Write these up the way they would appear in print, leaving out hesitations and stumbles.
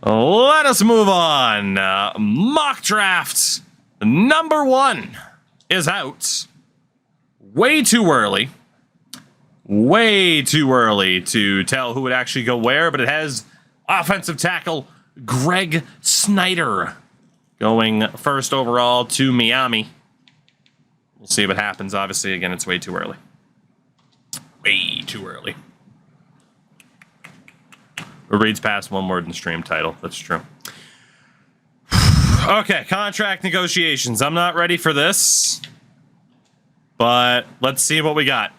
Let us move on. Mock draft number 1 is out. Way too early. Way too early to tell who would actually go where, but it has offensive tackle Greg Snyder going first overall to Miami. We'll see what happens. Obviously, again, it's way too early. Way too early. It reads past one word in the stream title. That's true. Okay, contract negotiations. I'm not ready for this, but let's see what we got.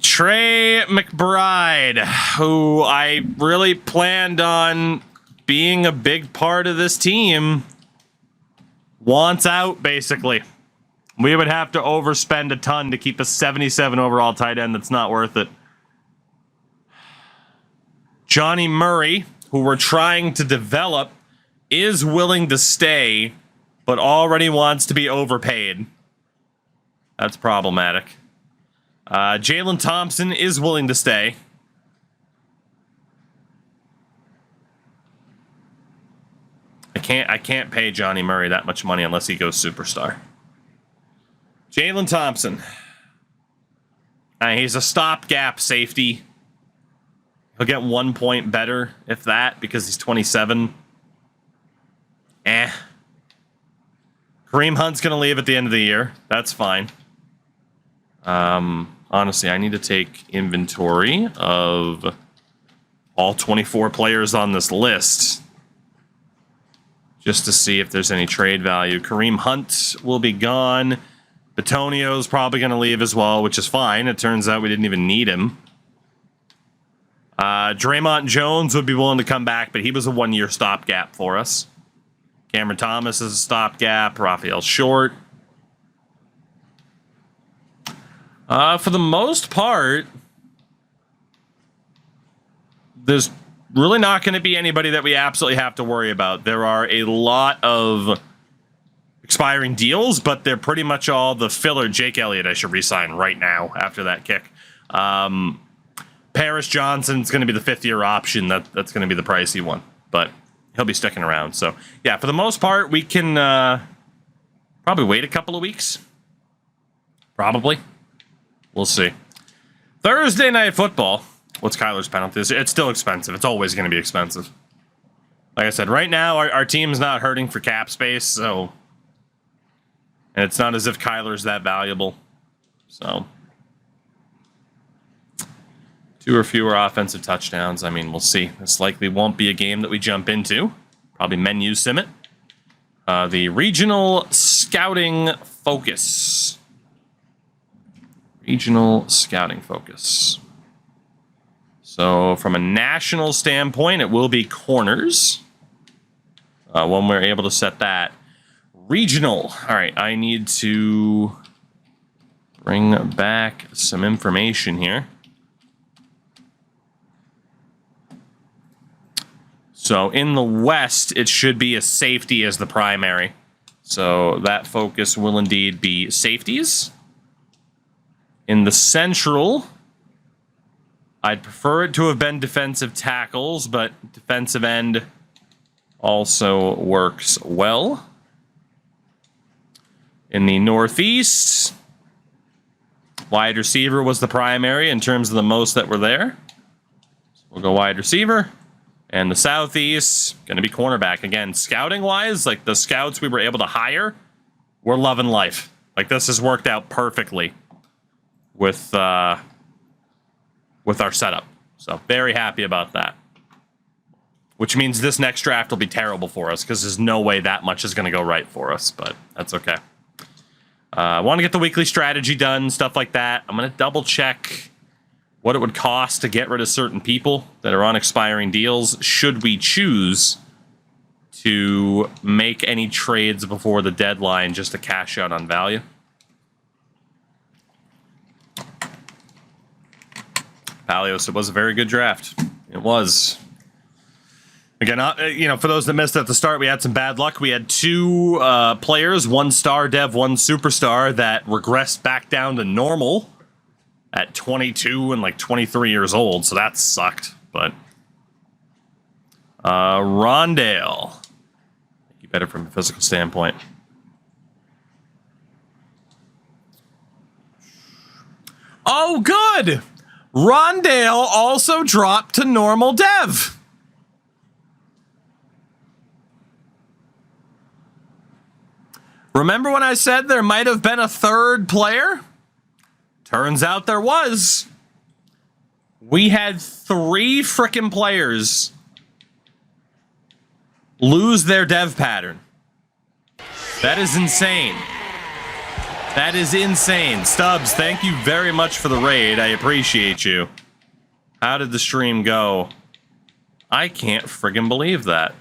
Trey McBride, who I really planned on being a big part of this team, wants out, basically. We would have to overspend a ton to keep a 77 overall tight end that's not worth it. Johnny Murray, who we're trying to develop, is willing to stay, but already wants to be overpaid. That's problematic. Jalen Thompson is willing to stay. I can't pay Johnny Murray that much money unless he goes superstar. Jalen Thompson. He's a stopgap safety. He'll get 1 point better, if that, because he's 27. Kareem Hunt's going to leave at the end of the year. That's fine. Honestly, I need to take inventory of all 24 players on this list just to see if there's any trade value. Kareem Hunt will be gone. Batonio's probably going to leave as well, which is fine. It turns out we didn't even need him. Draymond Jones would be willing to come back, but he was a 1-year stopgap for us. Cameron Thomas is a stopgap. Raphael Short. For the most part, there's really not going to be anybody that we absolutely have to worry about. There are a lot of expiring deals, but they're pretty much all the filler. Jake Elliott, I should re-sign right now after that kick. Paris Johnson's going to be the 5th-year option. That's going to be the pricey one, but he'll be sticking around. So, yeah, for the most part, we can probably wait a couple of weeks. Probably. We'll see. Thursday Night Football. What's Kyler's penalty? It's still expensive. It's always going to be expensive. Like I said, right now, our team's not hurting for cap space, so... And it's not as if Kyler's that valuable. So... 2 or fewer offensive touchdowns. I mean, we'll see. This likely won't be a game that we jump into. Probably menu sim it. The regional scouting focus. Regional scouting focus. So from a national standpoint, it will be corners. When we're able to set that. Regional. All right, I need to bring back some information here. So in the West, it should be a safety as the primary. So that focus will indeed be safeties. In the Central, I'd prefer it to have been defensive tackles, but defensive end also works well. In the Northeast, wide receiver was the primary in terms of the most that were there. So we'll go wide receiver. And the Southeast, going to be cornerback. Again, scouting-wise, like the scouts we were able to hire, we're loving life. Like, this has worked out perfectly with our setup. So, very happy about that. Which means this next draft will be terrible for us, because there's no way that much is going to go right for us, but that's okay. I want to get the weekly strategy done, stuff like that. I'm going to double-check what it would cost to get rid of certain people that are on expiring deals, should we choose to make any trades before the deadline just to cash out on value. Palios, it was a very good draft. It was. Again, for those that missed at the start, we had some bad luck. We had 2 players, 1 star dev, 1 superstar, that regressed back down to normal at 22 and like 23 years old, so that sucked. But Rondale, you better from a physical standpoint. Oh, good. Rondale also dropped to normal dev. Remember when I said there might have been a third player? Turns out there was. We had 3 frickin' players lose their dev pattern. That is insane. That is insane. Stubbs, thank you very much for the raid. I appreciate you. How did the stream go? I can't friggin' believe that.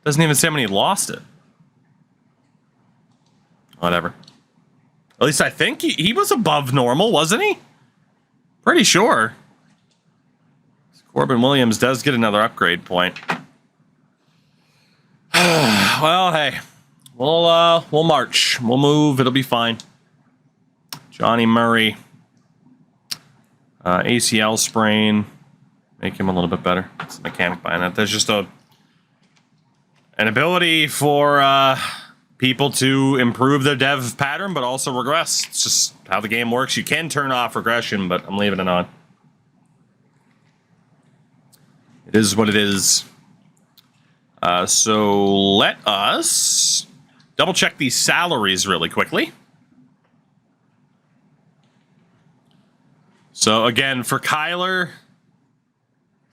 Doesn't even say how many lost it. Whatever. At least I think he was above normal, wasn't he? Pretty sure. Corbin Williams does get another upgrade point. Well, hey. We'll march. We'll move. It'll be fine. Johnny Murray. ACL sprain. Make him a little bit better. That's the mechanic behind that. There's just an ability for people to improve their dev pattern, but also regress. It's just how the game works. You can turn off regression, but I'm leaving it on. It is what it is. So let us double check these salaries really quickly. So again, for Kyler,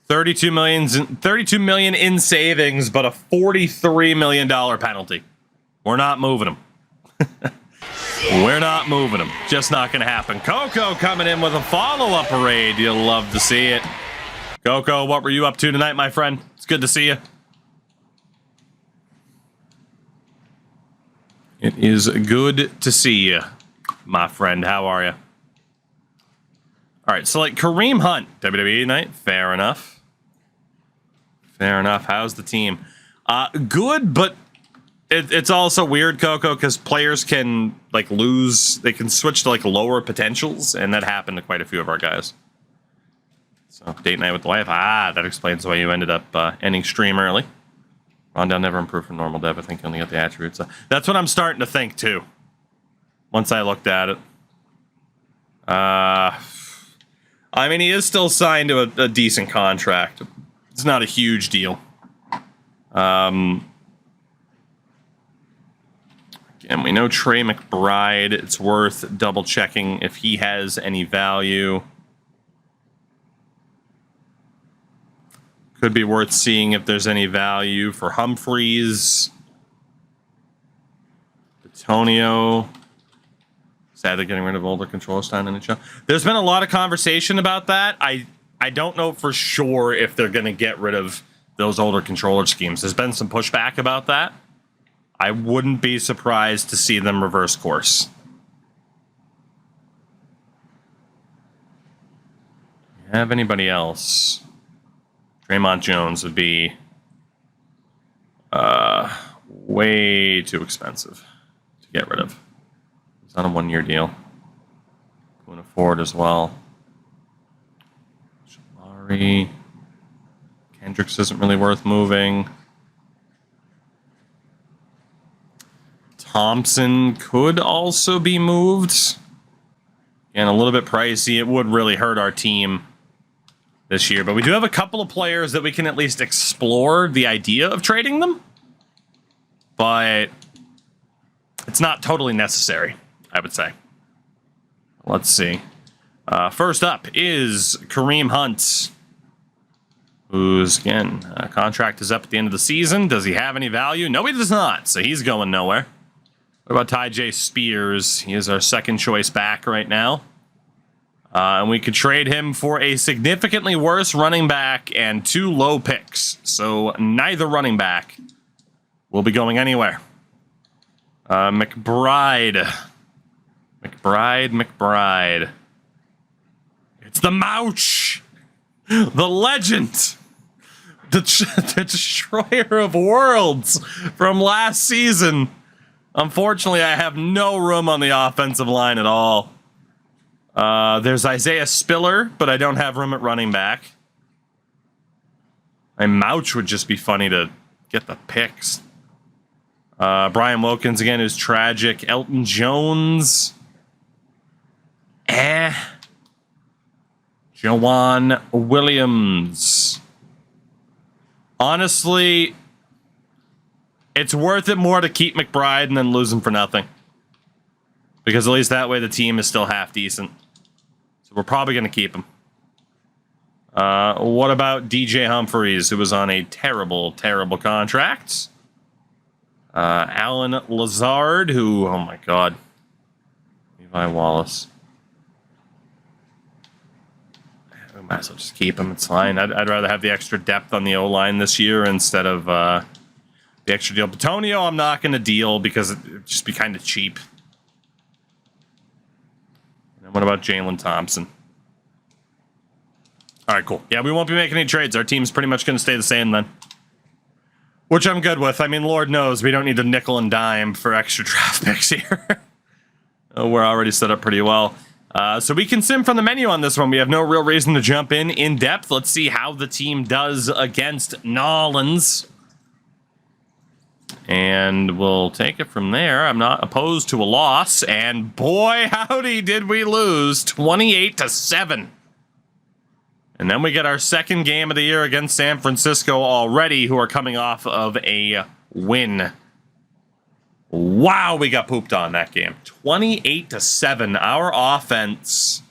32 million in savings, but a $43 million penalty. We're not moving him. We're not moving him. Just not going to happen. Coco coming in with a follow-up raid. You'll love to see it. Coco, what were you up to tonight, my friend? It's good to see you. It is good to see you, my friend. How are you? All right, so like Kareem Hunt, WWE night. Fair enough. Fair enough. How's the team? Good, but it's also weird, Coco, because players can like lose. They can switch to like lower potentials, and that happened to quite a few of our guys. So date night with the wife. That explains why you ended up ending stream early. Rondale never improved from normal dev. I think he only got the attributes. That's what I'm starting to think, too. Once I looked at it. I mean, he is still signed to a decent contract. It's not a huge deal. Again, we know Trey McBride. It's worth double-checking if he has any value. Could be worth seeing if there's any value for Humphreys. Antonio. Sad they're getting rid of older controller time in the show. There's been a lot of conversation about that. I don't know for sure if they're going to get rid of those older controller schemes. There's been some pushback about that. I wouldn't be surprised to see them reverse course. Do you have anybody else? Draymond Jones would be way too expensive to get rid of. It's on a one-year deal. Going to Ford as well. Shamari. Kendricks isn't really worth moving. Thompson could also be moved. And a little bit pricey. It would really hurt our team this year, but we do have a couple of players that we can at least explore the idea of trading them, but it's not totally necessary, I would say. Let's see. First up is Kareem Hunt, whose, again, contract is up at the end of the season. Does he have any value? No, he does not, so he's going nowhere. What about Ty J. Spears? He is our second choice back right now. And we could trade him for a significantly worse running back and 2 low picks. So neither running back will be going anywhere. McBride. It's the Mouch. The legend. The destroyer of worlds from last season. Unfortunately, I have no room on the offensive line at all. There's Isaiah Spiller, but I don't have room at running back. Mouch would just be funny to get the picks. Brian Wilkins again is tragic. Elton Jones. Jawan Williams. Honestly, it's worth it more to keep McBride and then lose him for nothing. Because at least that way the team is still half decent. So we're probably going to keep him. What about DJ Humphries, who was on a terrible, terrible contract? Alan Lazard, who, oh my God. Levi Wallace. We might as well just keep him. It's fine. I'd rather have the extra depth on the O-line this year instead of the extra deal. Batonio, I'm not going to deal because it'd just be kind of cheap. And what about Jalen Thompson? All right, cool. Yeah, we won't be making any trades. Our team's pretty much going to stay the same then. Which I'm good with. I mean, Lord knows we don't need a nickel and dime for extra draft picks here. We're already set up pretty well. So we can sim from the menu on this one. We have no real reason to jump in depth. Let's see how the team does against Nolans. And we'll take it from there. I'm not opposed to a loss. And boy, howdy, did we lose. 28-7. And then we get our second game of the year against San Francisco already, who are coming off of a win. Wow, we got pooped on that game. 28-7. Our offense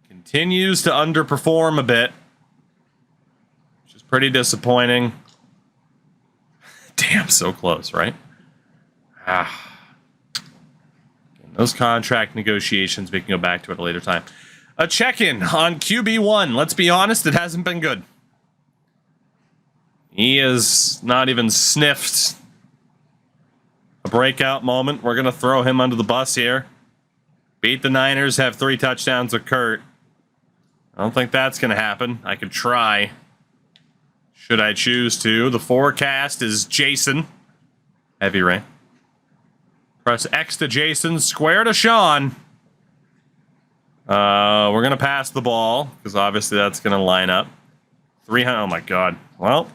continues to underperform a bit, which is pretty disappointing. Damn, so close, right? Those contract negotiations, we can go back to it at a later time. A check-in on QB1. Let's be honest, it hasn't been good. He has not even sniffed a breakout moment. We're going to throw him under the bus here. Beat the Niners, have 3 touchdowns with Kurt. I don't think that's going to happen. I could try. Should I choose to? The forecast is Jason. Heavy rain. Press X to Jason, square to Sean. We're going to pass the ball, because obviously that's going to line up. 300, oh my God. Well,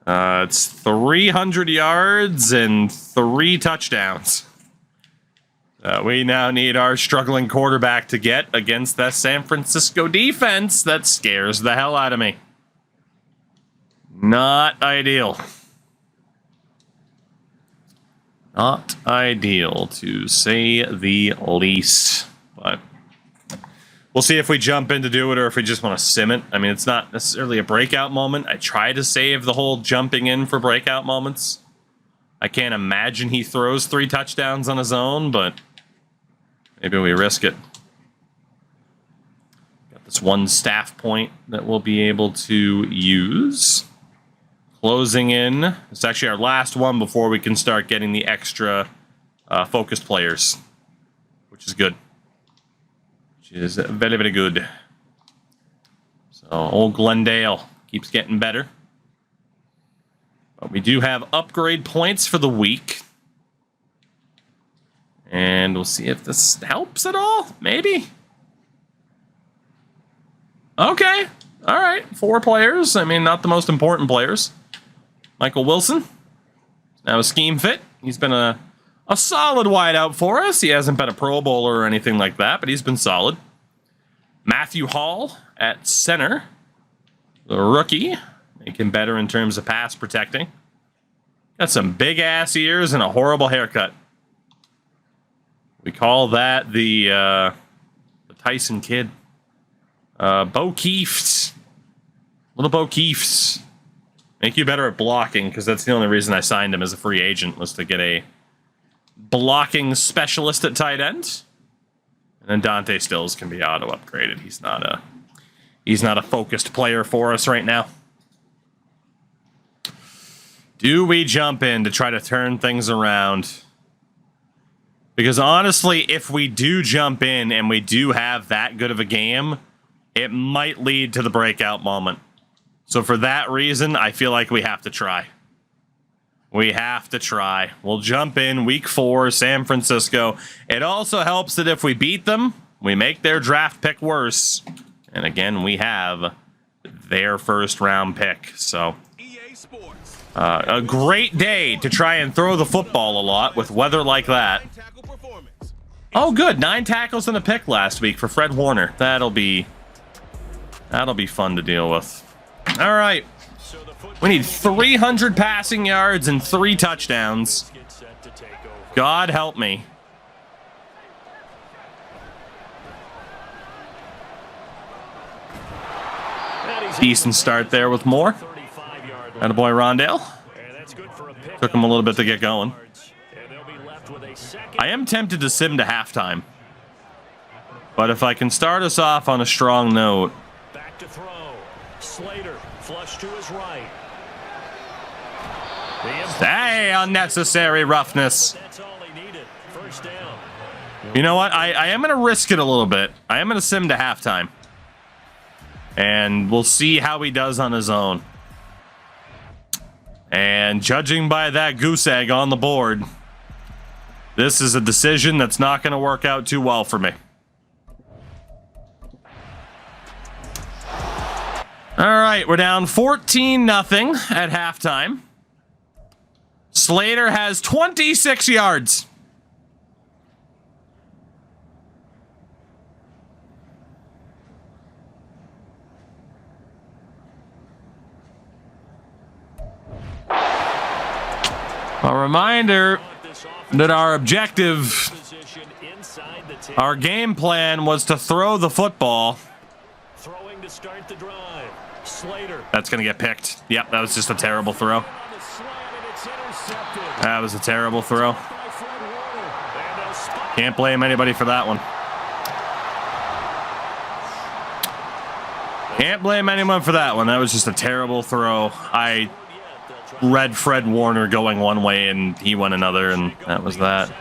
it's 300 yards and 3 touchdowns. We now need our struggling quarterback to get against that San Francisco defense that scares the hell out of me. Not ideal. Not ideal, to say the least. But we'll see if we jump in to do it or if we just want to sim it. I mean, it's not necessarily a breakout moment. I try to save the whole jumping in for breakout moments. I can't imagine he throws 3 touchdowns on his own, but maybe we risk it. Got this 1 staff point that we'll be able to use. Closing in. It's actually our last one before we can start getting the extra focused players, which is good. Which is very, very good. So old Glendale keeps getting better. But we do have upgrade points for the week. And we'll see if this helps at all. Maybe. Okay. All right. 4 players. I mean, not the most important players. Michael Wilson. Now a scheme fit. He's been a solid wideout for us. He hasn't been a Pro Bowler or anything like that, but he's been solid. Matthew Hall at center. The rookie. Making better in terms of pass protecting. Got some big-ass ears and a horrible haircut. We call that the Tyson Kid. Bo Keefs. Little Bo Keefs. Make you better at blocking, because that's the only reason I signed him as a free agent, was to get a blocking specialist at tight end. And then Dante Stills can be auto-upgraded. He's not a focused player for us right now. Do we jump in to try to turn things around? Because honestly, if we do jump in and we do have that good of a game, it might lead to the breakout moment. So for that reason, I feel like we have to try. We have to try. We'll jump in week 4, San Francisco. It also helps that if we beat them, we make their draft pick worse. And again, we have their first round pick. So a great day to try and throw the football a lot with weather like that. Oh, good. 9 tackles and a pick last week for Fred Warner. That'll be fun to deal with. All right. We need 300 passing yards and 3 touchdowns. God help me. Decent start there with Moore. Attaboy Rondale. Took him a little bit to get going. I am tempted to sim to halftime. But if I can start us off on a strong note. Back to throw. Slater flush to his right. Hey, unnecessary roughness. That's all he needed. First down. You know what? I am going to risk it a little bit. I am going to sim to halftime. And we'll see how he does on his own. And judging by that goose egg on the board, this is a decision that's not going to work out too well for me. All right, we're down 14-0 at halftime. Slater has 26 yards. A reminder that our objective, our game plan was to throw the football. Throwing to start the drive. Slater. That's going to get picked. Yep, that was just a terrible throw. That was a terrible throw. Can't blame anybody for that one. Can't blame anyone for that one. That was just a terrible throw. I read Fred Warner going one way and he went another, and that was that.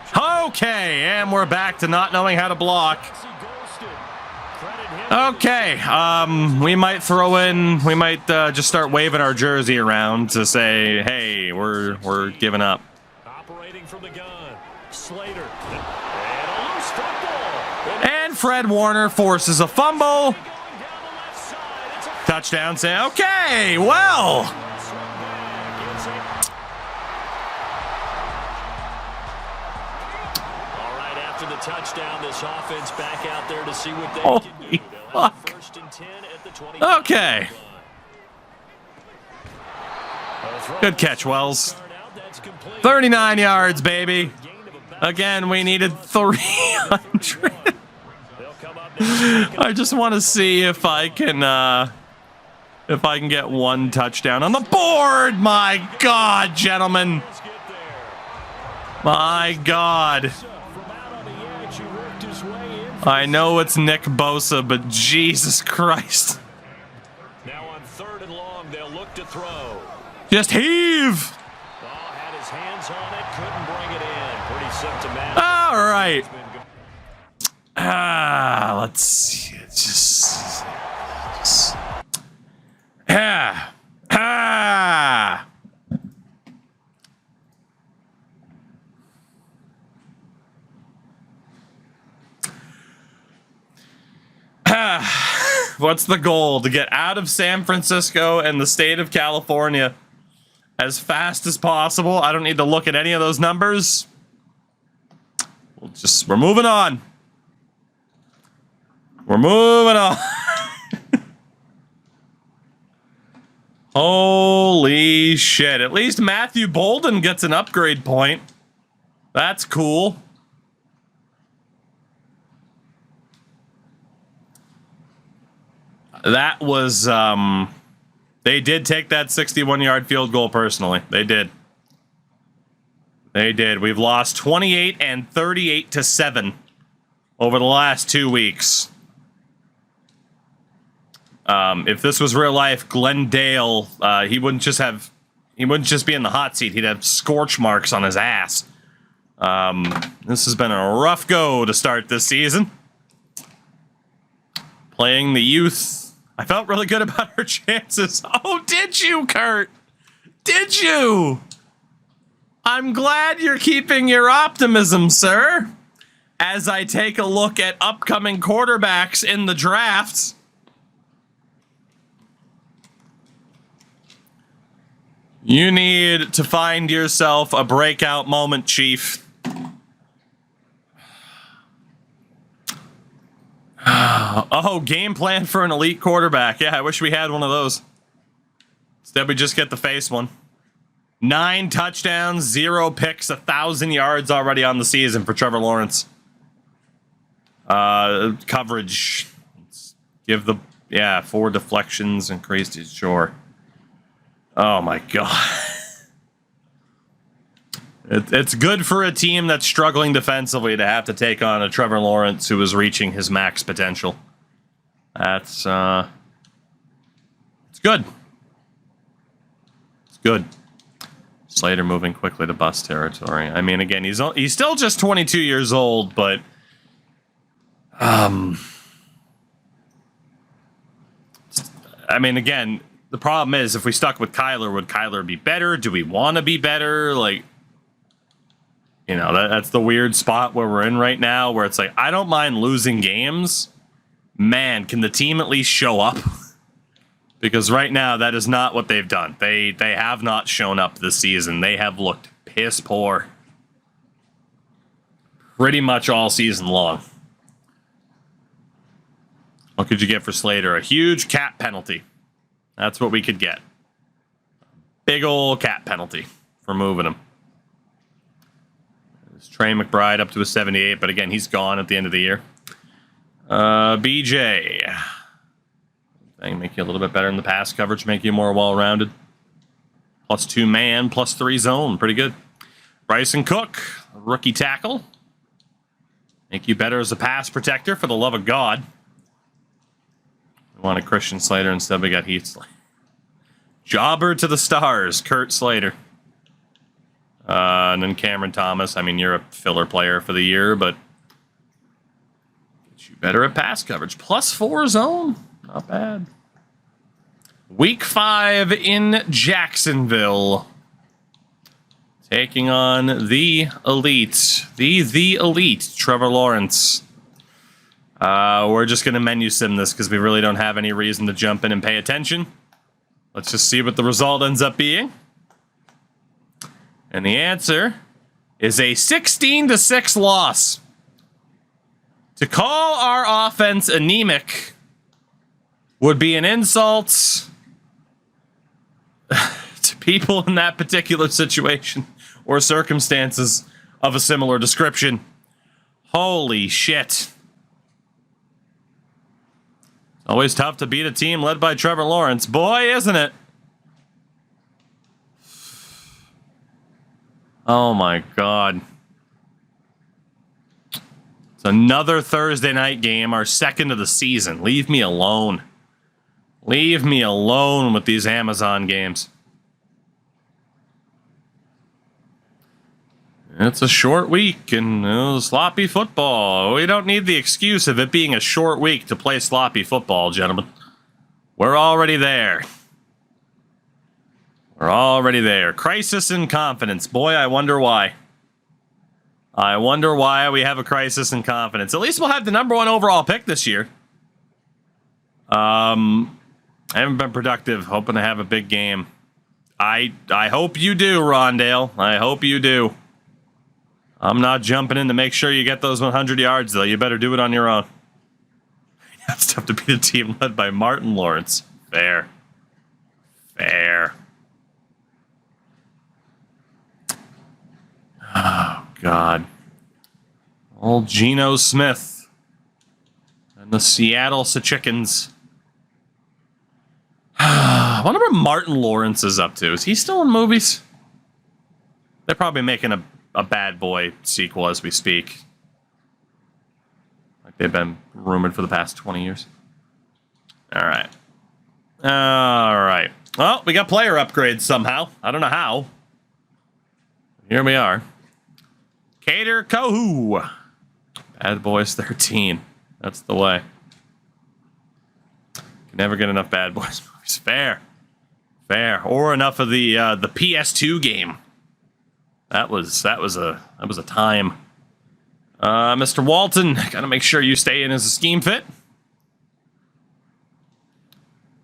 Okay, and we're back to not knowing how to block. Okay, we might throw in, we might just start waving our jersey around to say, hey, we're giving up. Operating from the gun. Slater. And a loose football. And Fred Warner forces a fumble. Touchdown, say, okay, well. The touchdown, this offense back out there to see what they can do. Fuck. First and 10 at the 20. Okay. Good catch, Wells. 39 yards, baby. Again, we needed 300. I just want to see if I can get one touchdown on the board. My God, gentlemen. My God. I know it's Nick Bosa, but Jesus Christ. Now on 3rd and long, they'll look to throw. Just heave. Had his hands on it, couldn't bring it in. Pretty symptomatic. All right. Let's see. Just What's the goal? To get out of San Francisco and the state of California as fast as possible. I don't need to look at any of those numbers. We're moving on. We're moving on. Holy shit. At least Matthew Bolden gets an upgrade point. That's cool. That was, they did take that 61-yard field goal personally. They did. They did. We've lost 28 and 38-7 over the last 2 weeks. If this was real life, Glenn Dale, he wouldn't just be in the hot seat. He'd have scorch marks on his ass. This has been a rough go to start this season. Playing the youth. I felt really good about our chances. Oh, did you, Kurt? Did you? I'm glad you're keeping your optimism, sir. As I take a look at upcoming quarterbacks in the drafts. You need to find yourself a breakout moment, Chief. Oh, game plan for an elite quarterback. Yeah, I wish we had one of those. Instead, we just get the face one. 9 touchdowns, 0 picks, 1,000 yards already on the season for Trevor Lawrence. Coverage. Let's give the 4 deflections, increased his sure. Oh my god. It's good for a team that's struggling defensively to have to take on a Trevor Lawrence who is reaching his max potential. That's it's good. It's good. Slater moving quickly to bust territory. I mean, again, he's still just 22 years old, but I mean, again, the problem is if we stuck with Kyler, would Kyler be better? Do we want to be better? Like, you know, that's the weird spot where we're in right now, where it's like, I don't mind losing games. Man, can the team at least show up? Because right now, that is not what they've done. They have not shown up this season. They have looked piss poor. Pretty much all season long. What could you get for Slater? A huge cap penalty. That's what we could get. Big ol' cap penalty for moving him. There's Trey McBride up to a 78, but again, he's gone at the end of the year. BJ. Thing make you a little bit better in the pass coverage, make you more well-rounded. +2 man, +3 zone. Pretty good. Bryson Cook, rookie tackle. Make you better as a pass protector, for the love of God. We wanted Christian Slater, instead we got Heath Slater. Jobber to the stars, Kurt Slater. And then Cameron Thomas. I mean, you're a filler player for the year, but get you better at pass coverage. +4 zone. Not bad. Week 5 in Jacksonville. Taking on the elite. The elite, Trevor Lawrence. We're just going to menu sim this because we really don't have any reason to jump in and pay attention. Let's just see what the result ends up being. And the answer is a 16-6 loss. To call our offense anemic would be an insult to people in that particular situation or circumstances of a similar description. Holy shit. Always tough to beat a team led by Trevor Lawrence. Boy, isn't it? Oh my God. It's another Thursday night game, our second of the season. Leave me alone. Leave me alone with these Amazon games. It's a short week and sloppy football. We don't need the excuse of it being a short week to play sloppy football, gentlemen. We're already there. We're already there. Crisis in confidence. Boy, I wonder why. I wonder why we have a crisis in confidence. At least we'll have the #1 overall pick this year. I haven't been productive. Hoping to have a big game. I hope you do, Rondale. I hope you do. I'm not jumping in to make sure you get those 100 yards, though. You better do it on your own. It's tough to beat a team led by Martin Lawrence. Fair. Fair. Oh, God. Old Geno Smith. And the Seattle Chickens. I wonder what Martin Lawrence is up to. Is he still in movies? They're probably making a Bad Boy sequel as we speak. Like they've been rumored for the past 20 years. All right. All right. Well, we got player upgrades somehow. I don't know how. Here we are. Cater Kohu. Bad Boys 13. That's the way. Can never get enough Bad Boys movies. Fair. Fair. Or enough of the PS2 game. That was a time. Mr. Walton, gotta make sure you stay in as a scheme fit.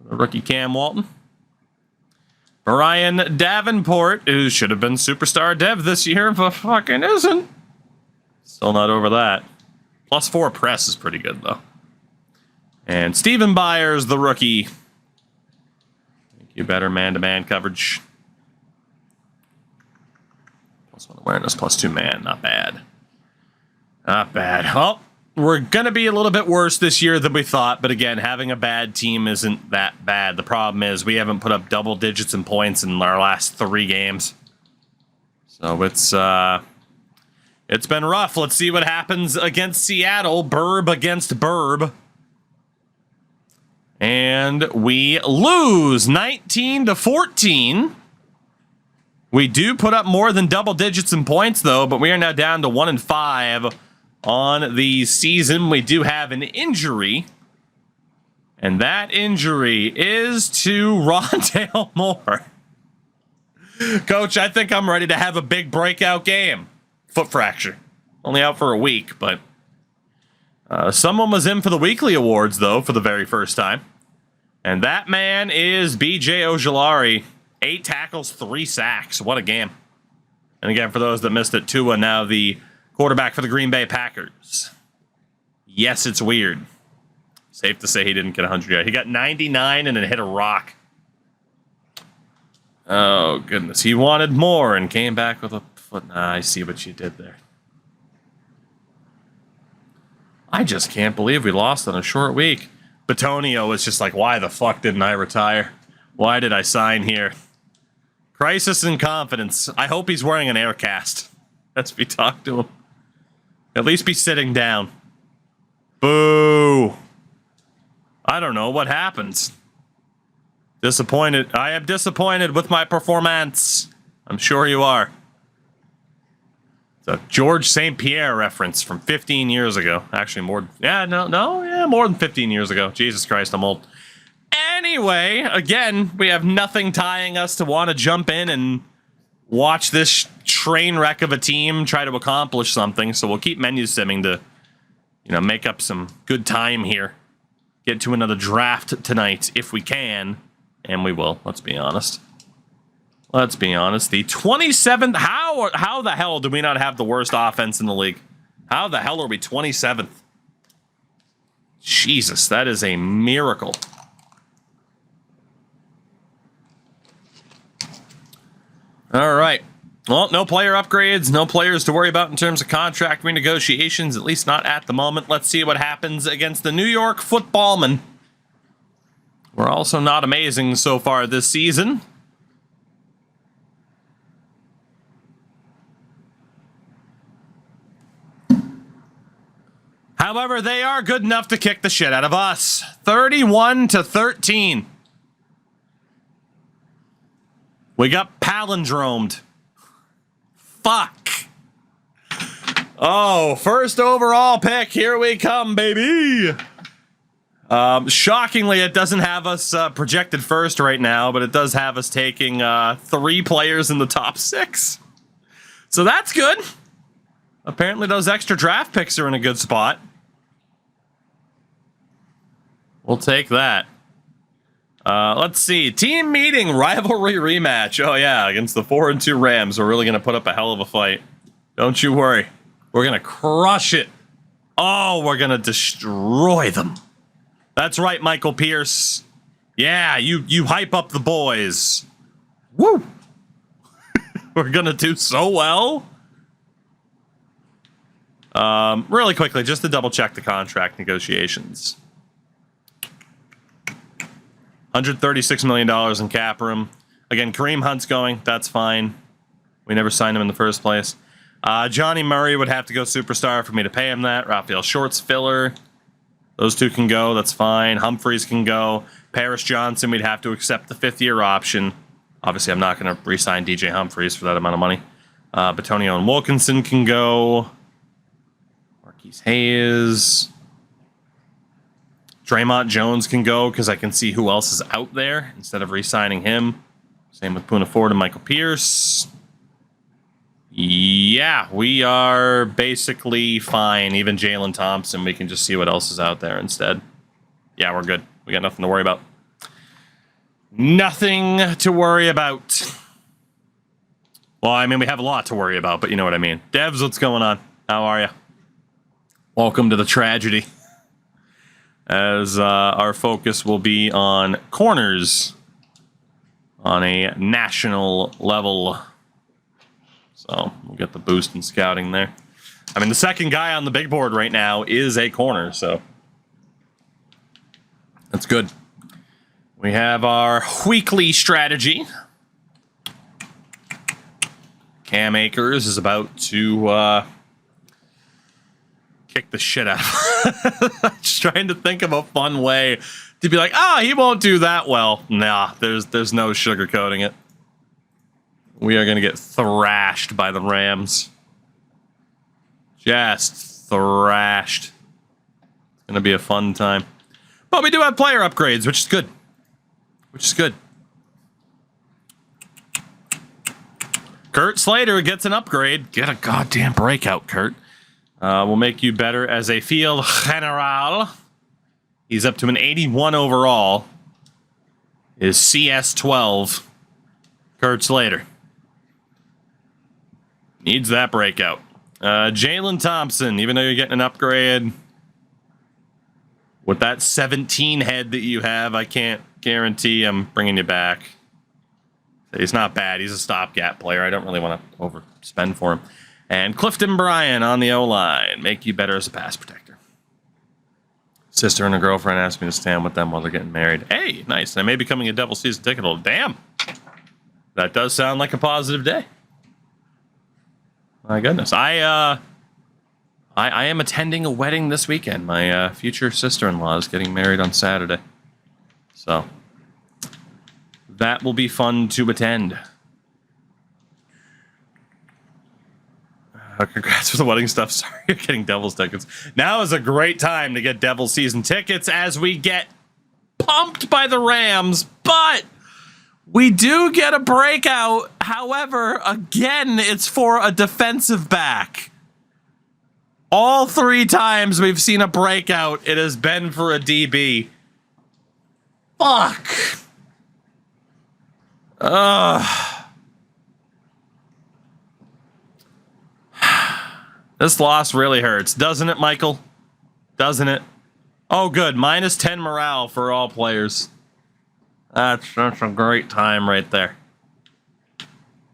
Rookie Cam Walton. Brian Davenport, who should have been superstar dev this year, but fucking isn't. Still not over that. +4 press is pretty good, though. And Steven Byers, the rookie. Thank you, better man-to-man coverage. +1 awareness, +2 man. Not bad. Not bad. Well, we're going to be a little bit worse this year than we thought, but again, having a bad team isn't that bad. The problem is we haven't put up double digits in points in our last 3 games. So it's been rough. Let's see what happens against Seattle. Burb against Burb. And we lose 19-14. We do put up more than double digits in points, though, but we are now down to 1-5 on the season. We do have an injury, and that injury is to Rondale Moore. Coach, I think I'm ready to have a big breakout game. Foot fracture. Only out for a week, but someone was in for the weekly awards, though, for the very first time. And that man is B.J. Ojulari. 8 tackles, 3 sacks. What a game. And again, for those that missed it, Tua now the quarterback for the Green Bay Packers. Yes, it's weird. Safe to say he didn't get 100 yards. He got 99 and then hit a rock. Oh, goodness. He wanted more and came back with a foot. Nah, I see what you did there. I just can't believe we lost on a short week. Batonio was just like, why the fuck didn't I retire? Why did I sign here? Crisis in confidence. I hope he's wearing an air cast. Let's be talk to him. At least be sitting down. Boo. I don't know what happens. Disappointed. I am disappointed with my performance. I'm sure you are. It's a George St. Pierre reference from 15 years ago. Actually, more. More than 15 years ago. Jesus Christ, I'm old. Anyway, again, we have nothing tying us to want to jump in and watch this train wreck of a team try to accomplish something. So we'll keep menu simming to, make up some good time here. Get to another draft tonight if we can, and we will. Let's be honest. Let's be honest. The 27th. How the hell do we not have the worst offense in the league? How the hell are we 27th? Jesus, that is a miracle. All right. Well, no player upgrades, no players to worry about in terms of contract renegotiations, at least not at the moment. Let's see what happens against the New York Footballmen. We're also not amazing so far this season. However, they are good enough to kick the shit out of us. 31-13. We got palindromed. Fuck. Oh, first overall pick. Here we come, baby. Shockingly, it doesn't have us projected first right now, but it does have us taking 3 players in the top 6. So that's good. Apparently, those extra draft picks are in a good spot. We'll take that. Let's see. Team meeting rivalry rematch. Oh, yeah. Against the 4-2 Rams. We're really going to put up a hell of a fight. Don't you worry. We're going to crush it. Oh, we're going to destroy them. That's right, Michael Pierce. Yeah, you hype up the boys. Woo. We're going to do so well. Really quickly, just to double check the contract negotiations. $136 million in cap room. Again, Kareem Hunt's going. That's fine. We never signed him in the first place. Johnny Murray would have to go superstar for me to pay him that. Raphael Short's filler. Those 2 can go. That's fine. Humphreys can go. Paris Johnson, we'd have to accept the 5th-year option. Obviously, I'm not going to re-sign DJ Humphreys for that amount of money. Batonio and Wilkinson can go. Marquise Hayes. Draymond Jones can go because I can see who else is out there instead of re-signing him. Same with Poona Ford and Michael Pierce. Yeah, we are basically fine. Even Jalen Thompson, we can just see what else is out there instead. Yeah, we're good. We got nothing to worry about. Nothing to worry about. Well, I mean, we have a lot to worry about, but you know what I mean. Devs, what's going on? How are you? Welcome to the tragedy. As our focus will be on corners on a national level. So we'll get the boost in scouting there. I mean, the second guy on the big board right now is a corner, so that's good. We have our weekly strategy. Cam Akers is about to kick the shit out of. Just trying to think of a fun way to be like, he won't do that well. Nah, there's no sugarcoating it. We are going to get thrashed by the Rams. Just thrashed. It's going to be a fun time. But we do have player upgrades, which is good. Kurt Slater gets an upgrade. Get a goddamn breakout, Kurt. Will make you better as a field general. He's up to an 81 overall. Is CS 12. Kurt Slater. Needs that breakout. Jalen Thompson, even though you're getting an upgrade, with that 17 head that you have, I can't guarantee I'm bringing you back. He's not bad. He's a stopgap player. I don't really want to overspend for him. And Clifton Bryan on the O-line. Make you better as a pass protector. Sister and a girlfriend asked me to stand with them while they're getting married. Hey, nice. I may be becoming a Devil season ticket holder. Damn. That does sound like a positive day. My goodness. I am attending a wedding this weekend. My future sister-in-law is getting married on Saturday. So that will be fun to attend. Congrats for the wedding stuff. Sorry, you're getting Devils tickets. Now is a great time to get Devils season tickets as we get pumped by the Rams, but we do get a breakout. However, again, it's for a defensive back. All 3 times we've seen a breakout, it has been for a DB. Fuck. This loss really hurts, doesn't it, Michael? Doesn't it? Oh, good. -10 morale for all players. That's a great time right there.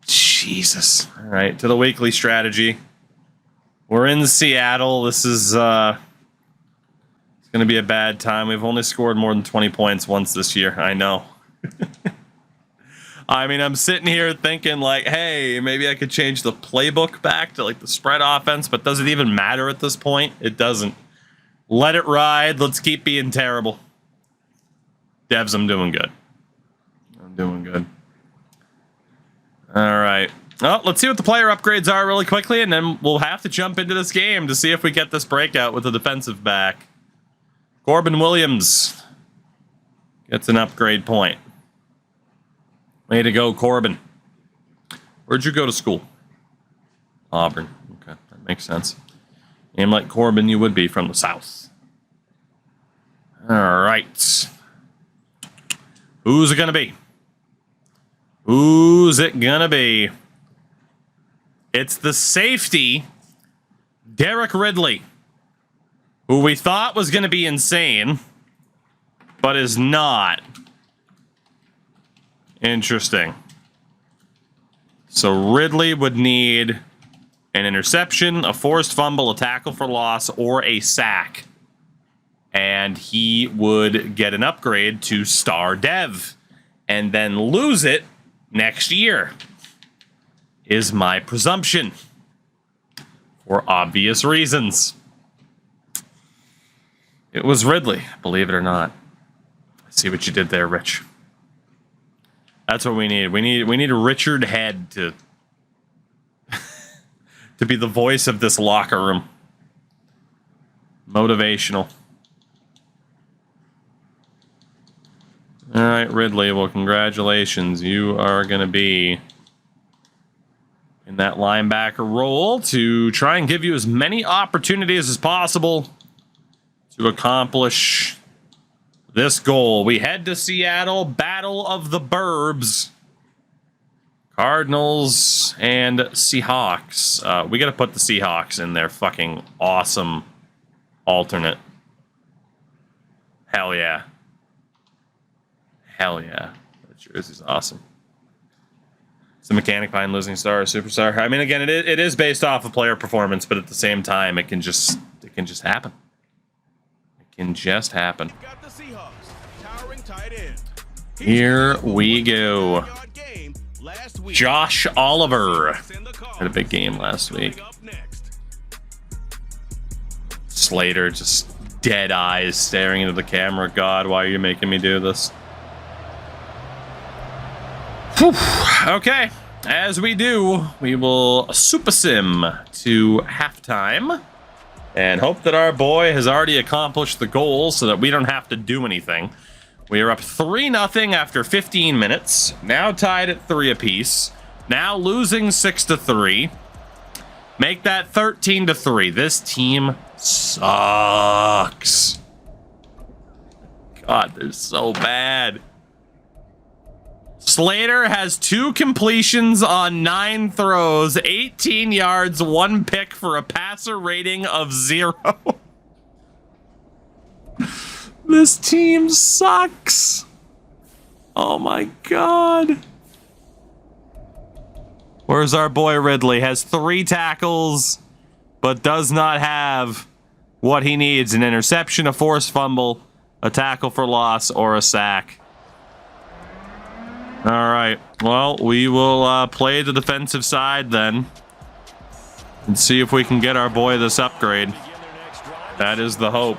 Jesus. All right, to the weekly strategy. We're in Seattle. This is it's going to be a bad time. We've only scored more than 20 points once this year. I know. I mean, I'm sitting here thinking like, hey, maybe I could change the playbook back to like the spread offense, but does it even matter at this point? It doesn't. Let it ride. Let's keep being terrible. Devs, I'm doing good. All right. Well, let's see what the player upgrades are really quickly, and then we'll have to jump into this game to see if we get this breakout with the defensive back. Corbin Williams gets an upgrade point. Way to go, Corbin. Where'd you go to school? Auburn. Okay, that makes sense. Name like Corbin, you would be from the South. All right. Who's it gonna be? Who's it gonna be? It's the safety, Derek Ridley, who we thought was gonna be insane, but is not. Interesting. So Ridley would need an interception, a forced fumble, a tackle for loss, or a sack. And he would get an upgrade to star dev and then lose it next year, is my presumption. For obvious reasons. It was Ridley, believe it or not. I see what you did there, Rich. That's what we need. We need a Richard Head to to be the voice of this locker room. Motivational. All right, Ridley. Well, congratulations. You are going to be in that linebacker role to try and give you as many opportunities as possible to accomplish this goal. We head to Seattle, Battle of the Burbs. Cardinals and Seahawks. We got to put the Seahawks in their fucking awesome alternate. Hell yeah. Hell yeah. That jersey's awesome. It's the mechanic behind losing star or superstar. I mean, again, it is based off of player performance, but at the same time, it can just happen. It can just happen. Here we go. Josh Oliver had a big game last week. Slater just dead eyes staring into the camera. God, why are you making me do this? Whew. Okay, as we do, we will super sim to halftime and hope that our boy has already accomplished the goal so that we don't have to do anything. We are up 3-0 after 15 minutes. Now tied at 3 apiece. Now losing 6-3. Make that 13-3. This team sucks. God, they're so bad. Slater has 2 completions on 9 throws, 18 yards, 1 pick for a passer rating of 0. This team sucks. Oh my God. Where's our boy Ridley? Has 3 tackles, but does not have what he needs: an interception, a forced fumble, a tackle for loss, or a sack. All right. Well, we will play the defensive side then and see if we can get our boy this upgrade. That is the hope.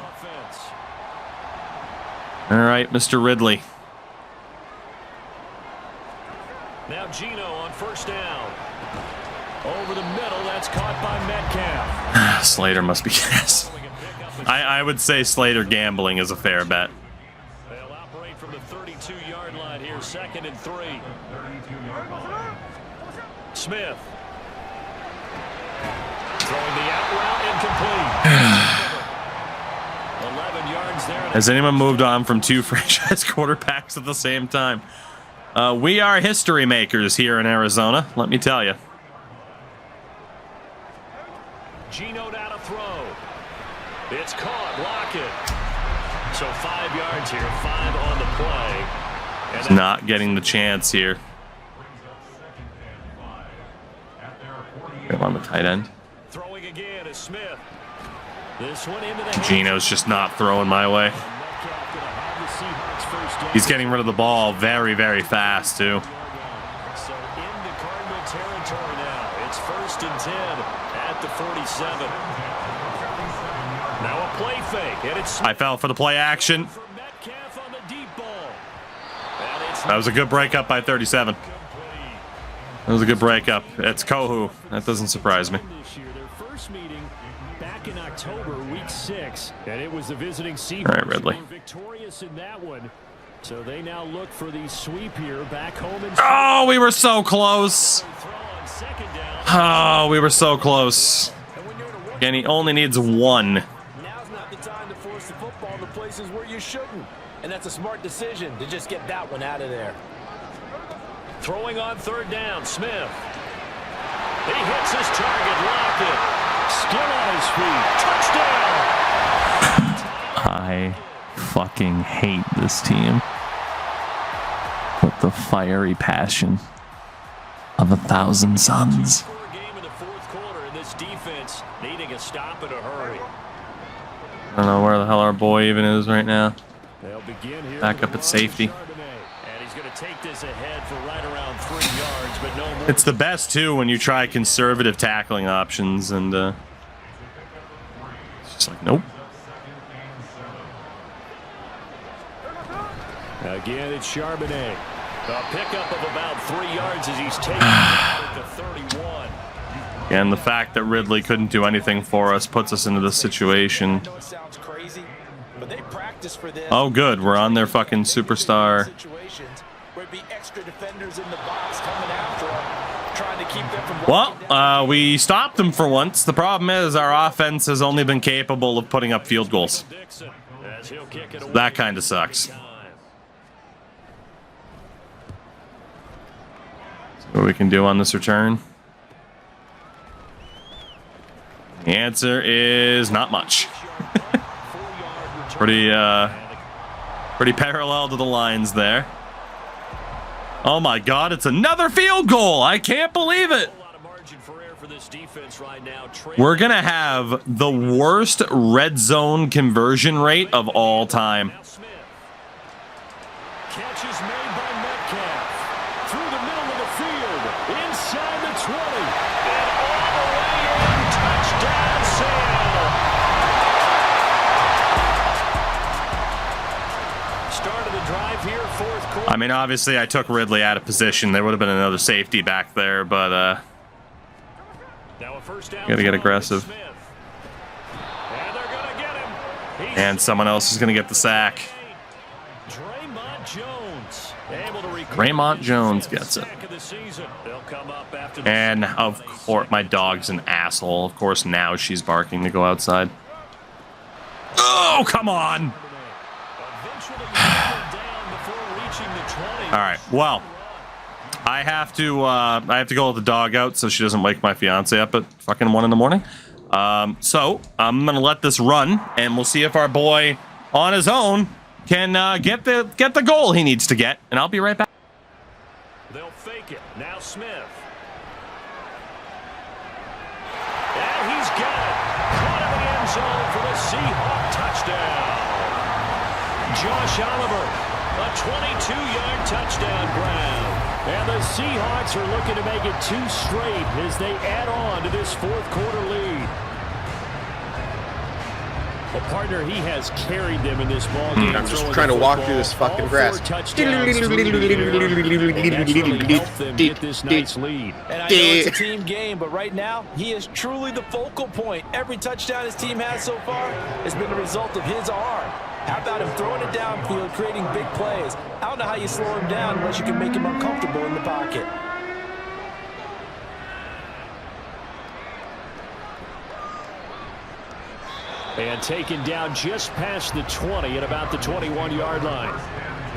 All right, Mr. Ridley. Now Gino on first down. Over the middle, that's caught by Metcalf. Slater must be yes. I would say Slater gambling is a fair bet. They'll operate from the 32-yard line here, 2nd and 3. Smith. Throwing the out route incomplete. 11 yards there. Has anyone moved on from 2 franchise quarterbacks at the same time? We are history makers here in Arizona, let me tell you. Gino down to throw. It's caught. Lockett. So 5 yards here, 5 on the play. He's not getting the chance here. On the tight end. Throwing again is Smith. This one into the Gino's just not throwing my way. He's getting rid of the ball very, very fast, too. So into Cardinal territory now. It's 1st and 10 at the 47. Now a play fake, and it's I fell for the play action. That was a good breakup by 37. That was a good breakup. It's Kohu. That doesn't surprise me. Their first meeting back in October, week 6, and it was the visiting Seahawks. All right, Ridley. Victorious in that one. So they now look for the sweep here back home in. Oh, we were so close. Oh, we were so close. And he only needs 1. Now's not the time to force the football to places where you shouldn't. And that's a smart decision to just get that one out of there. Throwing on 3rd down, Smith. He hits his target, Lockett. Still on his feet. Touchdown! I fucking hate this team with the fiery passion of 1,000 suns. Game in the 4th quarter, and this defense needing a stop in a hurry. I don't know where the hell our boy even is right now. They'll begin here. Back up at safety. And he's going to take this ahead for right around 3 yards, but no more. It's the best, too, when you try conservative tackling options, and it's just like, nope. Again, it's Charbonnet. A pickup of about 3 yards as he's taken to 31. And the fact that Ridley couldn't do anything for us puts us into this situation. I know it sounds crazy, but they practice for this. Oh, good. We're on their fucking superstar. Situations where it'd be extra defenders in the box coming after him. trying to keep them from Well, we stopped them for once. The problem is our offense has only been capable of putting up field goals. That kind of sucks. See what we can do on this return. The answer is not much. Pretty parallel to the lines there. Oh my God, it's another field goal. I can't believe it. We're going to have the worst red zone conversion rate of all time. Catch is made by Metcalf. Through the middle of the field. Inside the 20. And all the way in. Touchdown, Sale. Start of the drive here, fourth quarter. I mean, obviously, I took Ridley out of position. There would have been another safety back there, but Now a first down gotta get aggressive. Smith. And they're gonna get him. And someone else is going to get the sack. Draymond Jones gets it. And, of course, my dog's an asshole. Of course, now she's barking to go outside. Oh, come on! All right, well, I have to go let the dog out so she doesn't wake my fiance up at fucking 1 in the morning. So I'm gonna let this run, and we'll see if our boy on his own can get the goal he needs to get, and I'll be right back. They'll fake it. Now Smith. And he's got it. Caught in the end zone for the Seahawk touchdown. Josh Oliver, a 22-yard touchdown grab. And the Seahawks are looking to make it 2 straight as they add on to this fourth quarter lead. A partner, he has carried them in this ball game. I'm just trying to walk through this fucking grass. This nice lead. And I know it's a team game, but right now, he is truly the focal point. Every touchdown his team has so far has been the result of his arm. How about him throwing it downfield, creating big plays? I don't know how you slow him down unless you can make him uncomfortable in the pocket. And taken down just past the 20 at about the 21-yard line.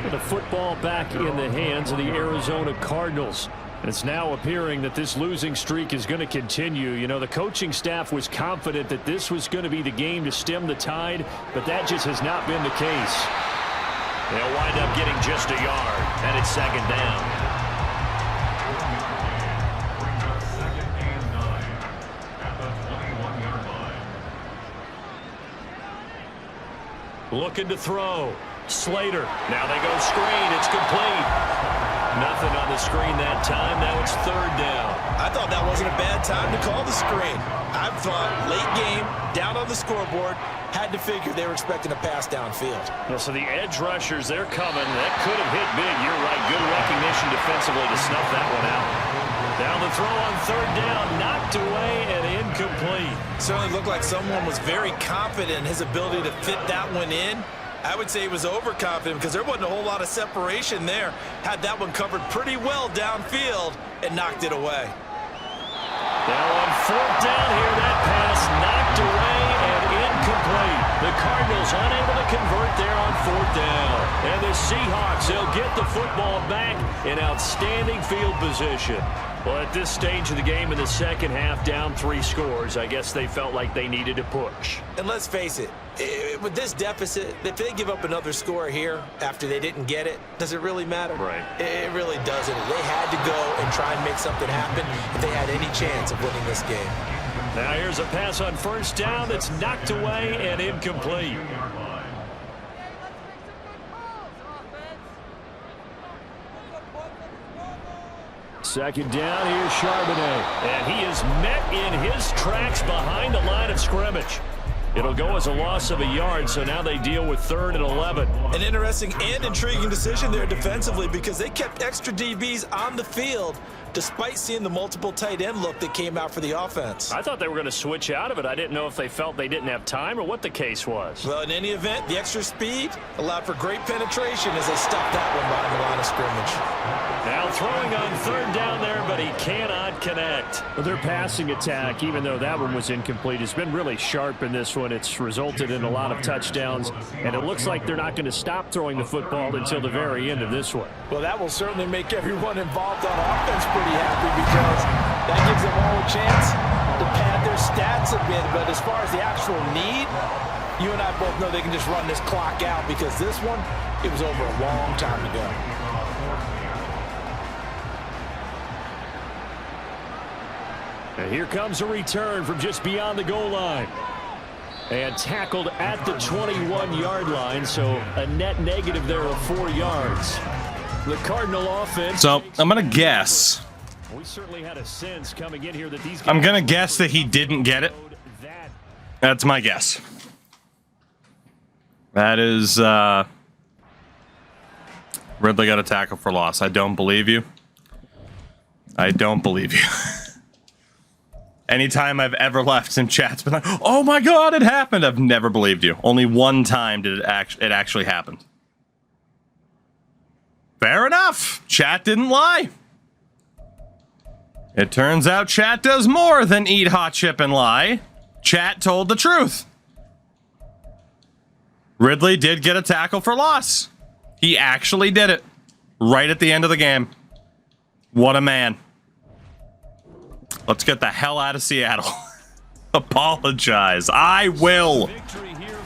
With the football back in the hands of the Arizona Cardinals. And it's now appearing that this losing streak is going to continue. You know, the coaching staff was confident that this was going to be the game to stem the tide, but that just has not been the case. They'll wind up getting just a yard, and it's second down. Looking to throw. Slater. Now they go screen. It's complete. Nothing on the screen that time. Now it's third down. I thought that wasn't a bad time to call the screen. I thought late game, down on the scoreboard, had to figure they were expecting a pass downfield. Yeah, so the edge rushers, they're coming. That could have hit big. You're right. Good recognition defensively to snuff that one out. Down the throw on third down. Knocked away and incomplete. Certainly looked like someone was very confident in his ability to fit that one in. I would say he was overconfident because there wasn't a whole lot of separation there. Had that one covered pretty well downfield and knocked it away. Now on fourth down here, that pass knocked away and incomplete. The Cardinals unable to convert there on fourth down. And the Seahawks, they'll get the football back in outstanding field position. Well, at this stage of the game in the second half, down 3 scores, I guess they felt like they needed to push. And let's face it, with this deficit, if they give up another score here after they didn't get it, does it really matter? Right. It really doesn't. They had to go and try and make something happen if they had any chance of winning this game. Now here's a pass on first down that's knocked away and incomplete. Second down, here's Charbonnet. And he is met in his tracks behind the line of scrimmage. It'll go as a loss of a yard, so now they deal with 3rd and 11. An interesting and intriguing decision there defensively because they kept extra DBs on the field despite seeing the multiple tight end look that came out for the offense. I thought they were going to switch out of it. I didn't know if they felt they didn't have time or what the case was. Well, in any event, the extra speed allowed for great penetration as they stuffed that one behind the line of scrimmage. Now throwing on third down there, but he cannot connect. Well, their passing attack, even though that one was incomplete, has been really sharp in this one. It's resulted in a lot of touchdowns, and it looks like they're not going to stop throwing the football until the very end of this one. Well, that will certainly make everyone involved on offense pretty happy because that gives them all a chance to pad their stats a bit. But as far as the actual need, you and I both know they can just run this clock out because this one, it was over a long time ago. And here comes a return from just beyond the goal line. And tackled at the 21-yard line, so a net negative there of 4 yards. The Cardinal offense. So I'm gonna guess. We certainly had a sense coming in here that these guys. I'm gonna guess that he didn't get it. That's my guess. That is Ridley got a tackle for loss. I don't believe you. I don't believe you. Anytime I've ever left in chat's been like, oh my god, it happened. I've never believed you. Only one time did it actually happen. Fair enough. Chat didn't lie. It turns out chat does more than eat hot chip and lie. Chat told the truth. Ridley did get a tackle for loss. He actually did it. Right at the end of the game. What a man. Let's get the hell out of Seattle. Apologize. I will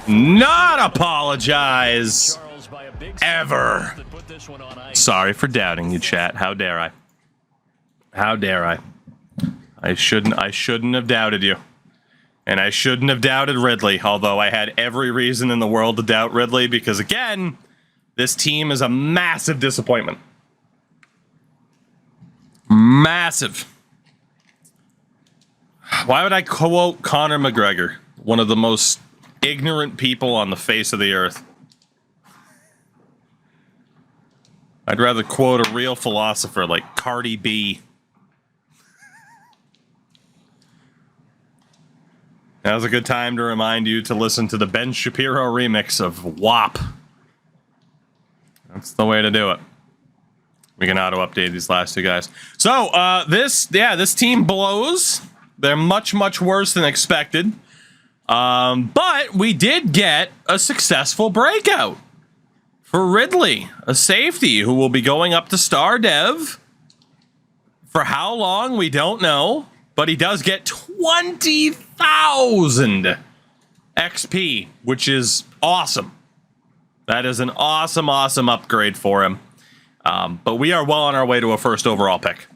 not apologize. Ever. Sorry for doubting you, chat. How dare I? How dare I? I shouldn't have doubted you. And I shouldn't have doubted Ridley, although I had every reason in the world to doubt Ridley because, again, this team is a massive disappointment. Massive. Why would I quote Conor McGregor, one of the most ignorant people on the face of the earth? I'd rather quote a real philosopher like Cardi B. Now's a good time to remind you to listen to the Ben Shapiro remix of WAP. That's the way to do it. We can auto-update these last two guys. So, this team blows. They're much, much worse than expected. But we did get a successful breakout for Ridley, a safety who will be going up to star dev. For how long, we don't know. But he does get 20,000 XP, which is awesome. That is an awesome, awesome upgrade for him. But we are well on our way to a first overall pick.